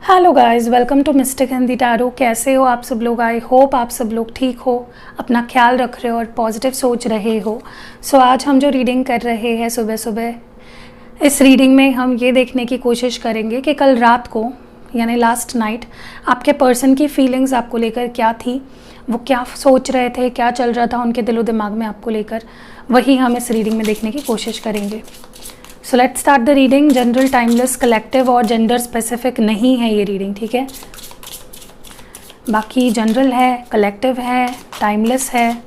Hello guys, welcome to mystic Hindi tarot. कैसे हो आप सब लोग? आई होप आप सब लोग ठीक हो, अपना ख्याल रख रहे हो और पॉजिटिव सोच रहे हो। सो आज हम जो रीडिंग कर रहे हैं सुबह सुबह, इस रीडिंग में हम ये देखने की कोशिश करेंगे कि कल रात को यानी लास्ट नाइट आपके पर्सन की फीलिंग्स आपको लेकर क्या थी, वो क्या सोच रहे थे, क्या चल रहा था उनके दिलो दिमाग में आपको लेकर, वही हम इस रीडिंग में देखने की कोशिश करेंगे। So let's start the reading. General, timeless, collective और जेंडर स्पेसिफिक नहीं है ये रीडिंग, ठीक है। बाकी जनरल है, कलेक्टिव है, टाइमलेस है।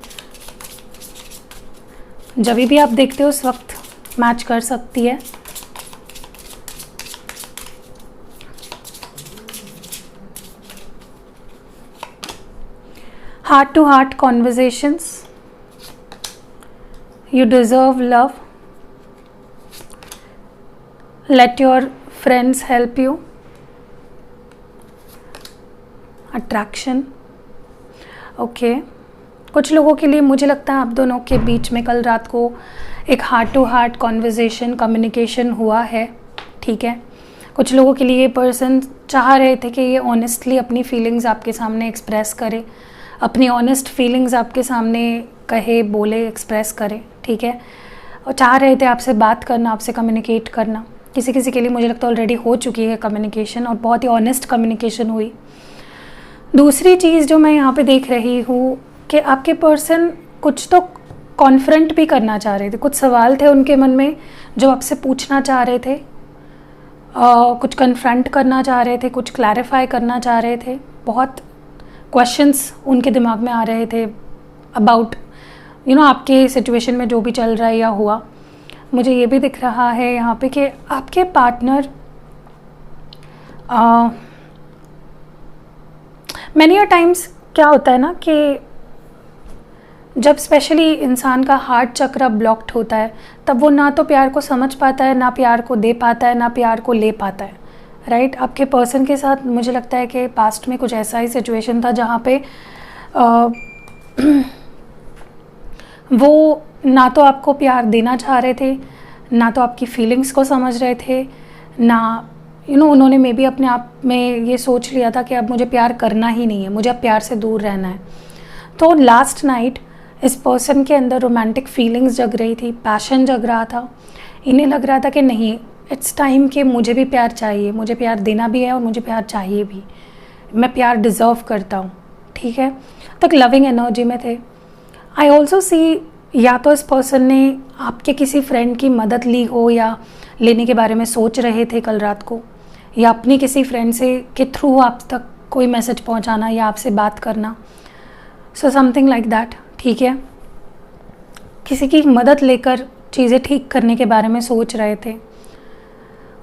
जब भी आप देखते हो उस वक्त मैच कर सकती है। Heart to heart conversations, you deserve love, let your friends help you, attraction। Okay, कुछ लोगों के लिए मुझे लगता है आप दोनों के बीच में कल रात को एक heart to heart conversation, communication हुआ है, ठीक है। कुछ लोगों के लिए ये पर्सन चाह रहे थे कि ये ऑनेस्टली अपनी फीलिंग्स आपके सामने एक्सप्रेस करे, अपनी ऑनेस्ट फीलिंग्स आपके सामने कहे, बोले, एक्सप्रेस करे, ठीक है। और चाह रहे थे आपसे बात करना, आपसे कम्युनिकेट करना। किसी किसी के लिए मुझे लगता है ऑलरेडी हो चुकी है कम्युनिकेशन और बहुत ही ऑनेस्ट कम्युनिकेशन हुई। दूसरी चीज़ जो मैं यहाँ पे देख रही हूँ कि आपके पर्सन कुछ तो कॉन्फ्रंट भी करना चाह रहे थे, कुछ सवाल थे उनके मन में जो आपसे पूछना चाह रहे थे, कुछ कन्फ्रंट करना चाह रहे थे, कुछ क्लैरिफाई करना चाह रहे थे। बहुत क्वेश्चंस उनके दिमाग में आ रहे थे अबाउट आपके सिचुएशन में जो भी चल रहा है या हुआ। मुझे ये भी दिख रहा है यहाँ पे कि आपके पार्टनर मैनी अ टाइम्स क्या होता है ना कि जब स्पेशली इंसान का हार्ट चक्र ब्लॉक्ड होता है तब वो ना तो प्यार को समझ पाता है, ना प्यार को दे पाता है, ना प्यार को ले पाता है, राइट। आपके पर्सन के साथ मुझे लगता है कि पास्ट में कुछ ऐसा ही सिचुएशन था जहाँ पे वो ना तो आपको प्यार देना चाह रहे थे, ना तो आपकी फीलिंग्स को समझ रहे थे, ना उन्होंने मे बी अपने आप में ये सोच लिया था कि अब मुझे प्यार करना ही नहीं है, मुझे अब प्यार से दूर रहना है। तो लास्ट नाइट इस पर्सन के अंदर रोमांटिक फीलिंग्स जग रही थी, पैशन जग रहा था। इन्हें लग रहा था कि नहीं, इट्स टाइम कि मुझे भी प्यार चाहिए, मुझे प्यार देना भी है और मुझे प्यार चाहिए भी, मैं प्यार डिज़र्व करता हूँ, ठीक है। तक लविंग एनर्जी में थे। आई ऑल्सो सी या तो इस पर्सन ने आपके किसी फ्रेंड की मदद ली हो या लेने के बारे में सोच रहे थे कल रात को, या अपनी किसी फ्रेंड से के थ्रू आप तक कोई मैसेज पहुंचाना या आपसे बात करना। सो समथिंग लाइक दैट, ठीक है। किसी की मदद लेकर चीज़ें ठीक करने के बारे में सोच रहे थे।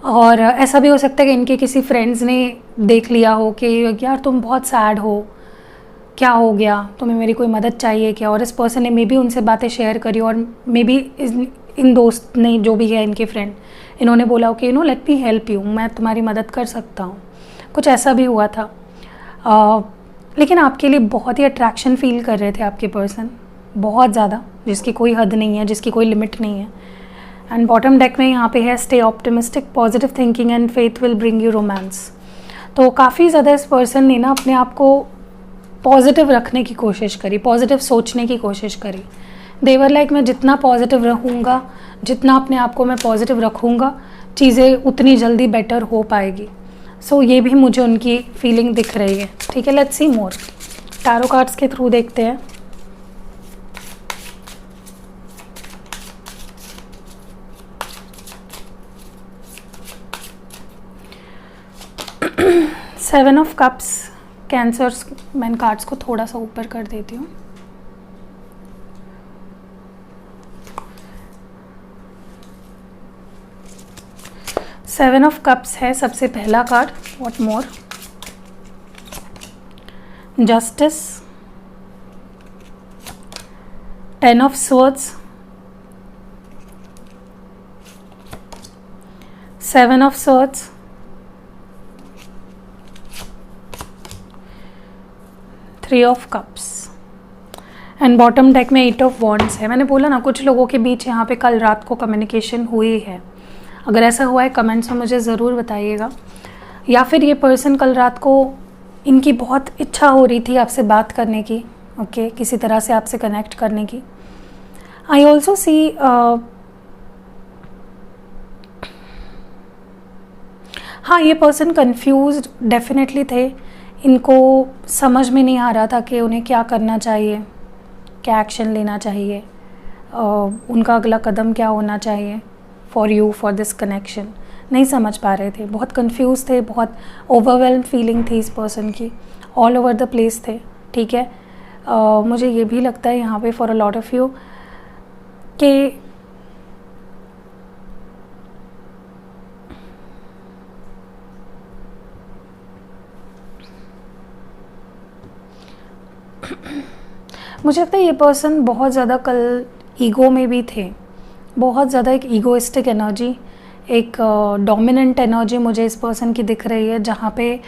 और ऐसा भी हो सकता है कि इनके किसी फ्रेंड्स ने देख लिया हो कि यार तुम बहुत सैड हो, क्या हो गया, तुम्हें मेरी कोई मदद चाहिए क्या, और इस पर्सन ने मे बी उनसे बातें शेयर करी और मे बी इन दोस्त ने जो भी है इनके फ्रेंड, इन्होंने बोला कि लेट मी हेल्प यू, मैं तुम्हारी मदद कर सकता हूँ। कुछ ऐसा भी हुआ था। लेकिन आपके लिए बहुत ही अट्रैक्शन फील कर रहे थे आपके पर्सन, बहुत ज़्यादा, जिसकी कोई हद नहीं है, जिसकी कोई लिमिट नहीं है। एंड बॉटम डेक में यहाँ पे है stay optimistic, positive thinking and faith will bring you romance. तो काफ़ी ज़्यादा इस पर्सन ने ना अपने आप को पॉजिटिव रखने की कोशिश करी, पॉजिटिव सोचने की कोशिश करी। देवर लाइक मैं जितना पॉजिटिव रहूँगा, जितना अपने आप को मैं पॉजिटिव रखूँगा, चीज़ें उतनी जल्दी बेटर हो पाएगी। सो ये भी मुझे उनकी फीलिंग दिख रही है, ठीक है। Let's see more, tarot cards के थ्रू देखते हैं। Seven of cups, cancers. मैं कार्ड्स को थोड़ा सा ऊपर कर देती हूँ। सेवन ऑफ कप्स है सबसे पहला card. What more? Justice, ten of swords, seven of swords, three of cups and bottom deck में एट ऑफ वॉन्ड्स है। मैंने बोला ना कुछ लोगों के बीच यहाँ पे कल रात को कम्युनिकेशन हुई है। अगर ऐसा हुआ है कमेंट्स में मुझे ज़रूर बताइएगा। या फिर ये पर्सन कल रात को इनकी बहुत इच्छा हो रही थी आपसे बात करने की, ओके, किसी तरह से आपसे कनेक्ट करने की। आई ऑल्सो सी हाँ, ये पर्सन कंफ्यूज्ड डेफिनेटली थे। इनको समझ में नहीं आ रहा था कि उन्हें क्या करना चाहिए, क्या एक्शन लेना चाहिए, उनका अगला कदम क्या होना चाहिए for you, for this connection. नहीं समझ पा रहे थे, बहुत कंफ्यूज थे, बहुत ओवरवेल्म फीलिंग थी इस पर्सन की, ऑल ओवर द प्लेस थे। ठीक है, मुझे ये भी लगता है यहाँ पे for a lot of you कि मुझे लगता है ये पर्सन बहुत ज़्यादा कल ईगो में भी थे, बहुत ज़्यादा एक ईगोइस्टिक एनर्जी, एक डोमिनेंट एनर्जी मुझे इस पर्सन की दिख रही है, जहाँ पे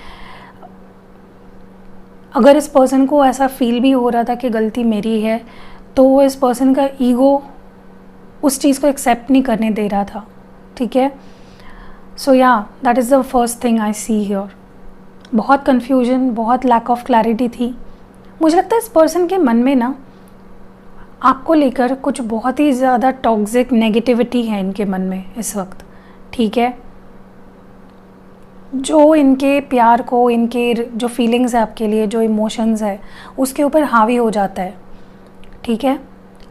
अगर इस पर्सन को ऐसा फील भी हो रहा था कि गलती मेरी है, तो वो इस पर्सन का ईगो उस चीज़ को एक्सेप्ट नहीं करने दे रहा था। ठीक है, सो या that is the first thing I see here. बहुत कन्फ्यूजन, बहुत लैक ऑफ क्लैरिटी थी। मुझे लगता है इस पर्सन के मन में ना आपको लेकर कुछ बहुत ही ज़्यादा टॉक्सिक नेगेटिविटी है इनके मन में इस वक्त। ठीक है, जो इनके प्यार को, इनके जो फीलिंग्स है आपके लिए, जो इमोशंस है, उसके ऊपर हावी हो जाता है। ठीक है,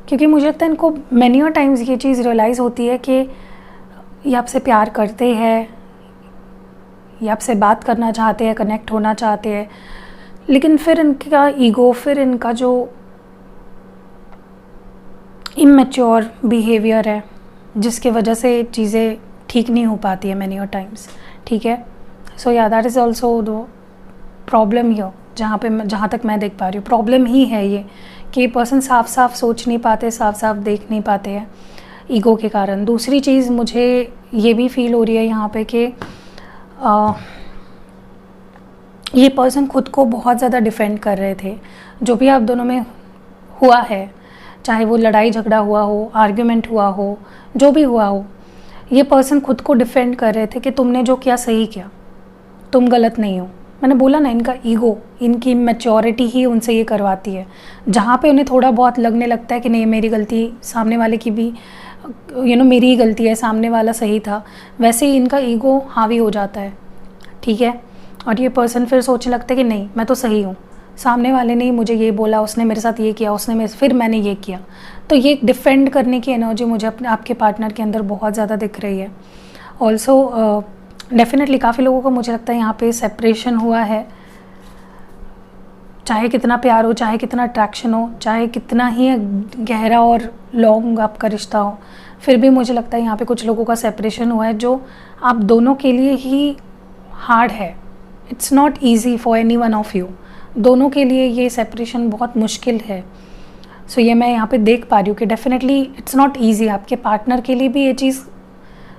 क्योंकि मुझे लगता है इनको मैनी और टाइम्स ये चीज़ रियलाइज़ होती है कि ये आपसे प्यार करते हैं, ये आपसे बात करना चाहते हैं, कनेक्ट होना चाहते हैं, लेकिन फिर इनका ईगो, फिर इनका जो इमैच्योर बिहेवियर है, जिसकी वजह से चीज़ें ठीक नहीं हो पाती है मैनी और टाइम्स। ठीक है, सो या that is also the problem here, जहाँ तक मैं देख पा रही हूँ प्रॉब्लम ही है ये कि पर्सन साफ साफ सोच नहीं पाते, साफ साफ देख नहीं पाते हैं ईगो के कारण। दूसरी चीज़ मुझे ये भी फील हो रही है यहाँ पे कि ये पर्सन खुद को बहुत ज़्यादा डिफेंड कर रहे थे। जो भी आप दोनों में हुआ है, चाहे वो लड़ाई झगड़ा हुआ हो, आर्ग्यूमेंट हुआ हो, जो भी हुआ हो, ये पर्सन खुद को डिफेंड कर रहे थे कि तुमने जो किया सही किया, तुम गलत नहीं हो। मैंने बोला ना, इनका ईगो, इनकी मैच्योरिटी ही उनसे ये करवाती है। जहाँ पे उन्हें थोड़ा बहुत लगने लगता है कि नहीं मेरी गलती, सामने वाले की भी मेरी ही गलती है, सामने वाला सही था, वैसे ही इनका ईगो हावी हो जाता है। ठीक है, और ये पर्सन फिर सोचने लगता है कि नहीं मैं तो सही हूँ, सामने वाले ने मुझे ये बोला, उसने मेरे साथ ये किया, फिर मैंने ये किया। तो ये डिफेंड करने की एनर्जी मुझे अपने आपके पार्टनर के अंदर बहुत ज़्यादा दिख रही है। ऑल्सो डेफिनेटली काफ़ी लोगों को मुझे लगता है यहाँ पे सेपरेशन हुआ है। चाहे कितना प्यार हो, चाहे कितना अट्रैक्शन हो, चाहे कितना ही गहरा और लॉन्ग आपका रिश्ता हो, फिर भी मुझे लगता है यहाँ पे कुछ लोगों का सेपरेशन हुआ है जो आप दोनों के लिए ही हार्ड है। It's not easy for any one of you. दोनों के लिए ये सेपरेशन बहुत मुश्किल है। सो ये मैं यहाँ पे देख पा रही हूँ कि डेफिनेटली इट्स नॉट ईजी। आपके पार्टनर के लिए भी ये चीज़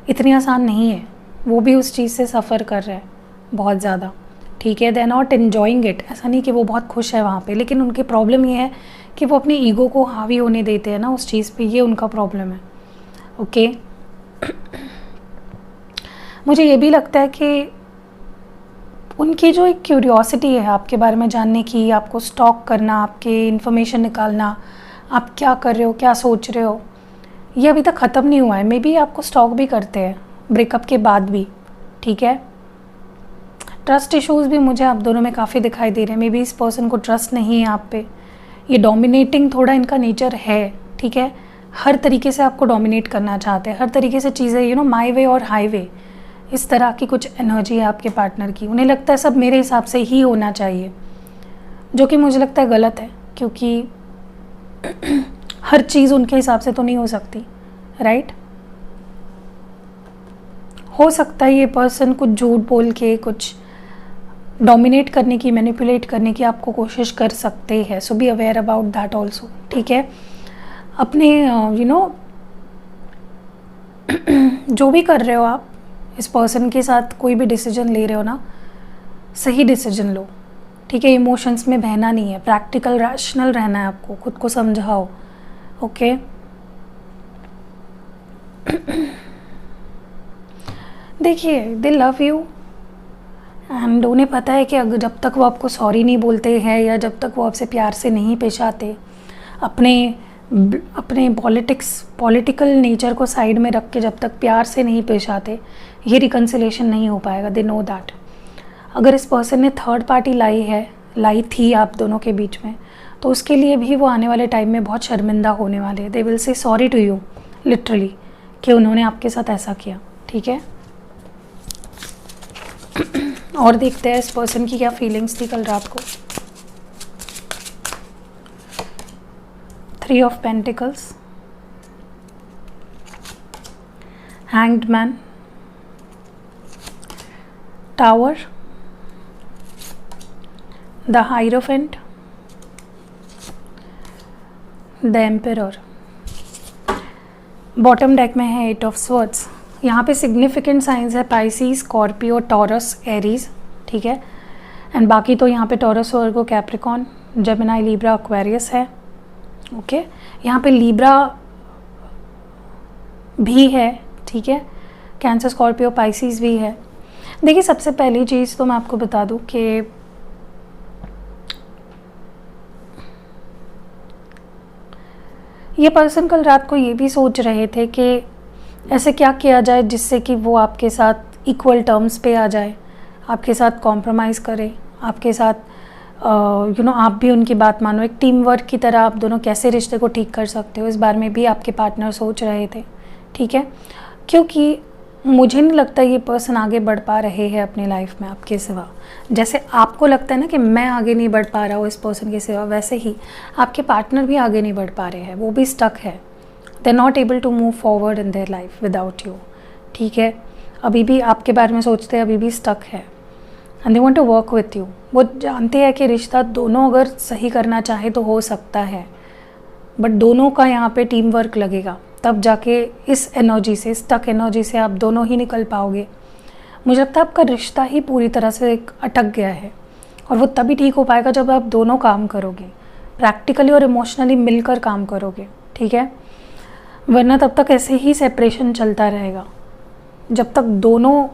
इतनी आसान नहीं है, वो भी उस चीज़ से सफ़र कर रहे हैं बहुत ज़्यादा। ठीक है, they are not enjoying it. ऐसा नहीं कि वो बहुत खुश है वहाँ पे, लेकिन उनकी प्रॉब्लम ये है कि वो अपने ईगो को हावी होने देते हैं ना उस चीज़ पे, ये उनका प्रॉब्लम है। ओके मुझे ये भी लगता है कि उनकी जो एक क्यूरियोसिटी है आपके बारे में जानने की, आपको स्टॉक करना, आपके इन्फॉर्मेशन निकालना, आप क्या कर रहे हो, क्या सोच रहे हो, ये अभी तक ख़त्म नहीं हुआ है। मे बी आपको स्टॉक भी करते हैं ब्रेकअप के बाद भी। ठीक है, ट्रस्ट इश्यूज़ भी मुझे आप दोनों में काफ़ी दिखाई दे रहे हैं। मे बी इस पर्सन को ट्रस्ट नहीं है आप पे, ये डोमिनेटिंग थोड़ा इनका नेचर है। ठीक है, हर तरीके से आपको डोमिनेट करना चाहते हैं, हर तरीके से चीज़ें माई वे और हाई वे, इस तरह की कुछ एनर्जी है आपके पार्टनर की। उन्हें लगता है सब मेरे हिसाब से ही होना चाहिए, जो कि मुझे लगता है गलत है, क्योंकि हर चीज़ उनके हिसाब से तो नहीं हो सकती, राइट। हो सकता है ये पर्सन कुछ झूठ बोल के, कुछ डोमिनेट करने की, मैनिपुलेट करने की आपको कोशिश कर सकते हैं। So be aware about that also. ठीक है, अपने जो भी कर रहे हो आप इस पर्सन के साथ, कोई भी डिसीजन ले रहे हो ना, सही डिसीजन लो। ठीक है, इमोशंस में बहना नहीं है, प्रैक्टिकल रैशनल रहना है आपको, खुद को समझाओ। ओके देखिए, दे लव यू एंड उन्हें पता है कि अगर जब तक वो आपको सॉरी नहीं बोलते हैं या जब तक वो आपसे प्यार से नहीं पेश आते, अपने पॉलिटिकल नेचर को साइड में रख के जब तक प्यार से नहीं पेश आते, ये रिकन्सिलेशन नहीं हो पाएगा। They know that. अगर इस पर्सन ने थर्ड पार्टी लाई थी आप दोनों के बीच में, तो उसके लिए भी वो आने वाले टाइम में बहुत शर्मिंदा होने वाले हैं। They will say sorry to you literally कि उन्होंने आपके साथ ऐसा किया। ठीक है, और देखते हैं इस पर्सन की क्या फीलिंग्स थी कल रात को। 3 of pentacles, hanged man, tower, the hierophant, the emperor. Bottom deck में है 8 ऑफ स्वॉर्ड्स। यहाँ पे सिग्निफिकेंट साइंस है पाइसिस, स्कॉर्पियो, टॉरस, एरीज। ठीक है, एंड बाकी तो यहाँ पे Taurus, Virgo, Capricorn, Gemini, Libra, Aquarius है। ओके, यहाँ पे लिब्रा भी है। ठीक है, कैंसर, स्कॉर्पियो, पाइसिस भी है। देखिए, सबसे पहली चीज़ तो मैं आपको बता दूँ कि ये पर्सन कल रात को ये भी सोच रहे थे कि ऐसे क्या किया जाए जिससे कि वो आपके साथ इक्वल टर्म्स पे आ जाए, आपके साथ कॉम्प्रोमाइज़ करे, आपके साथ आप भी उनकी बात मानो। एक टीम वर्क की तरह आप दोनों कैसे रिश्ते को ठीक कर सकते हो, इस बारे में भी आपके पार्टनर सोच रहे थे। ठीक है, क्योंकि मुझे नहीं लगता ये पर्सन आगे बढ़ पा रहे हैं अपनी लाइफ में आपके सिवा। जैसे आपको लगता है ना कि मैं आगे नहीं बढ़ पा रहा हूँ इस पर्सन के सिवा, वैसे ही आपके पार्टनर भी आगे नहीं बढ़ पा रहे हैं। वो भी स्टक है, they are not able to move forward in their life without you. ठीक है, अभी भी आपके बारे में सोचते हैं, अभी भी स्टक है, and they want to work with you. वो जानते हैं कि रिश्ता दोनों अगर सही करना चाहे तो हो सकता है, बट दोनों का यहाँ पे टीम वर्क लगेगा, तब जाके इस एनर्जी से, स्टक एनर्जी से आप दोनों ही निकल पाओगे। मुझे लगता है आपका रिश्ता ही पूरी तरह से अटक गया है, और वो तभी ठीक हो पाएगा जब आप दोनों काम करोगे, प्रैक्टिकली और इमोशनली मिलकर काम करोगे। ठीक है, वरना तब तक ऐसे ही सेपरेशन चलता रहेगा। जब तक दोनों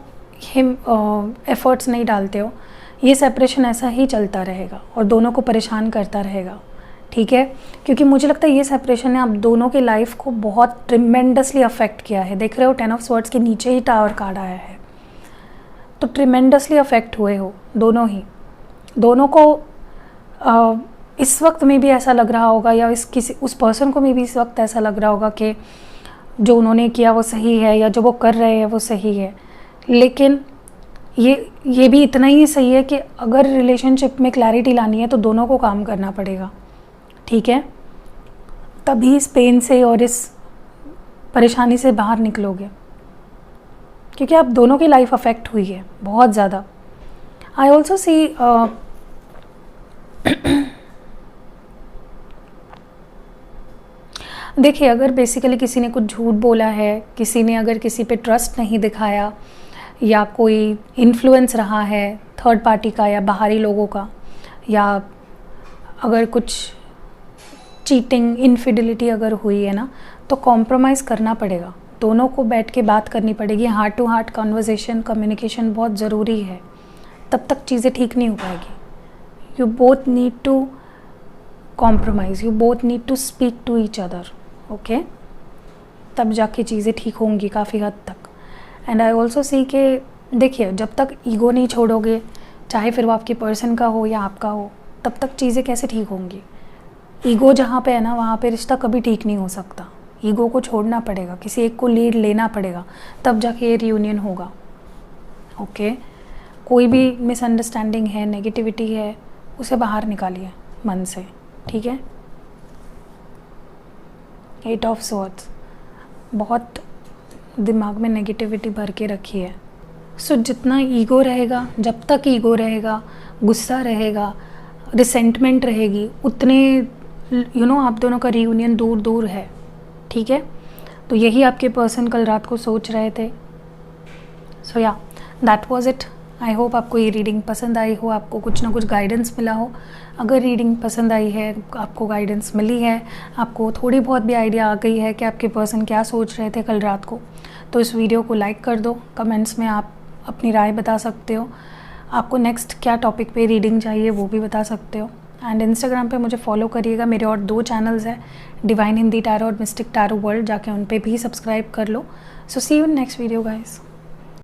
एफर्ट्स नहीं डालते हो, ये सेपरेशन ऐसा ही चलता रहेगा और दोनों को परेशान करता रहेगा। ठीक है, क्योंकि मुझे लगता है ये सेपरेशन ने आप दोनों के लाइफ को बहुत ट्रिमेंडसली अफेक्ट किया है। देख रहे हो 10 ऑफ स्वॉर्ड्स के नीचे ही टावर कार्ड आया है, तो ट्रिमेंडसली अफेक्ट हुए हो दोनों ही। दोनों को इस वक्त में भी ऐसा लग रहा होगा, या उस पर्सन को में भी इस वक्त ऐसा लग रहा होगा कि जो उन्होंने किया वो सही है, या जो वो कर रहे हैं वो सही है। लेकिन ये भी इतना ही सही है कि अगर रिलेशनशिप में क्लैरिटी लानी है तो दोनों को काम करना पड़ेगा। ठीक है, तभी इस पेन से और इस परेशानी से बाहर निकलोगे, क्योंकि आप दोनों की लाइफ अफेक्ट हुई है बहुत ज़्यादा। आई ऑल्सो सी देखिए, अगर बेसिकली किसी ने कुछ झूठ बोला है, किसी ने अगर किसी पे ट्रस्ट नहीं दिखाया, या कोई इन्फ्लुएंस रहा है थर्ड पार्टी का या बाहरी लोगों का, या अगर कुछ चीटिंग, इनफिडिलिटी अगर हुई है ना, तो कॉम्प्रोमाइज़ करना पड़ेगा। दोनों को बैठ के बात करनी पड़ेगी। Heart to heart conversation, communication बहुत ज़रूरी है, तब तक चीज़ें ठीक नहीं हो पाएगी। You both need to compromise, you both need to speak to each other. Okay, तब जाके चीज़ें ठीक होंगी काफ़ी हद तक। एंड आई ऑल्सो सी के देखिए, जब तक ईगो नहीं छोड़ोगे, चाहे फिर वो आपके पर्सन का हो या आपका हो, तब तक चीज़ें कैसे ठीक होंगी। ईगो जहाँ पे है ना, वहाँ पे रिश्ता कभी ठीक नहीं हो सकता। ईगो को छोड़ना पड़ेगा, किसी एक को लीड लेना पड़ेगा, तब जाके ये रियूनियन होगा। ओके, कोई भी मिसअंडरस्टैंडिंग है, नेगेटिविटी है, उसे बाहर निकालिए मन से। ठीक है, 8 ऑफ स्वॉर्ड्स, बहुत दिमाग में नेगेटिविटी भर के रखी है। सो जितना ईगो रहेगा, जब तक ईगो रहेगा, गुस्सा रहेगा, रिसेंटमेंट रहेगी, उतने आप दोनों का रियूनियन दूर दूर है। ठीक है, तो यही आपके पर्सन कल रात को सोच रहे थे। सो या, that was it. I hope आपको ये रीडिंग पसंद आई हो, आपको कुछ ना कुछ गाइडेंस मिला हो। अगर रीडिंग पसंद आई है, आपको गाइडेंस मिली है, आपको थोड़ी बहुत भी आइडिया आ गई है कि आपके पर्सन क्या सोच रहे थे कल रात को, तो इस वीडियो को लाइक कर दो। कमेंट्स में आप अपनी राय बता सकते हो। आपको नेक्स्ट क्या टॉपिक पे रीडिंग चाहिए वो भी बता सकते हो। एंड इंस्टाग्राम पे मुझे फॉलो करिएगा, मेरे और 2 चैनल्स हैं, डिवाइन हिंदी टैरो और मिस्टिक टैरो वर्ल्ड, जाके उन पे भी सब्सक्राइब कर लो। So see you in next video guys.